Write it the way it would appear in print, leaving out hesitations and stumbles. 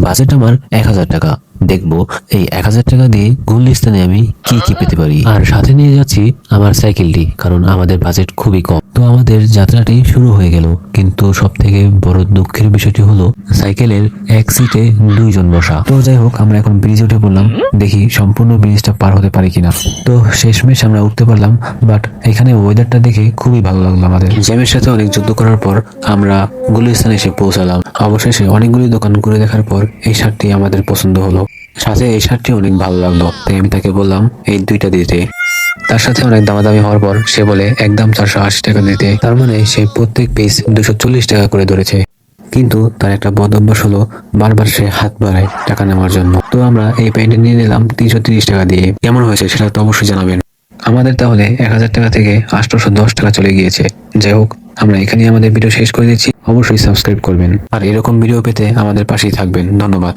Budget আমার 1000 টাকা। দেখবো এই 1000 টাকা দিয়ে গুলিস্তানে আমি কি কি পেতে পারি। আর সাথে নিয়ে যাচ্ছি আমার সাইকেলটি, কারণ আমাদের বাজেট খুবই কম। তো আমাদের যাত্রাটি শুরু হয়ে গেল, কিন্তু সব থেকে বড় দুঃখের বিষয়টি হলো সাইকেলের এক সিটে 2 জন বসা। তো যাই হোক, আমরা এখন ব্রিজে উঠে পড়লাম, দেখি সম্পূর্ণ ব্রিজটা পার হতে পারি কিনা। তো শেষমেশ আমরা উঠতে পারলাম, বাট এখানে ওয়েদারটা দেখে খুবই ভালো লাগলো আমাদের। জ্যামের সাথে অনেক যুদ্ধ করার পর আমরা গুলিস্তানে এসে পৌঁছালাম। অবশেষে অনেকগুলি দোকান ঘুরে দেখার পর এই শার্টটি আমাদের পছন্দ হলো। সাথে এই শার্টটি অনেক ভালো লাগলো, তাই আমি তাকে বললাম এই 2টা দিতে। তার সাথে অনেক দামাদামি হওয়ার পর সে বলে একদম 480 টাকা দিতে। তার মানে সে প্রত্যেক পিস 240 টাকা করে ধরেছে। কিন্তু তার একটা বদ অভ্যাস হলো, বারবার সে হাত বাড়ায় টাকা নেওয়ার জন্য। তো আমরা এই প্যান্টটি নিয়ে নিলাম 330 টাকা দিয়ে। কেমন হয়েছে সেটা তো অবশ্যই জানাবেন। আমাদের তাহলে 1000 টাকা থেকে 810 টাকা চলে গিয়েছে। যাই হোক, আমরা এখানেই আমাদের ভিডিও শেষ করে দিচ্ছি। অবশ্যই সাবস্ক্রাইব করবেন আর এরকম ভিডিও পেতে আমাদের পাশেই থাকবেন। ধন্যবাদ।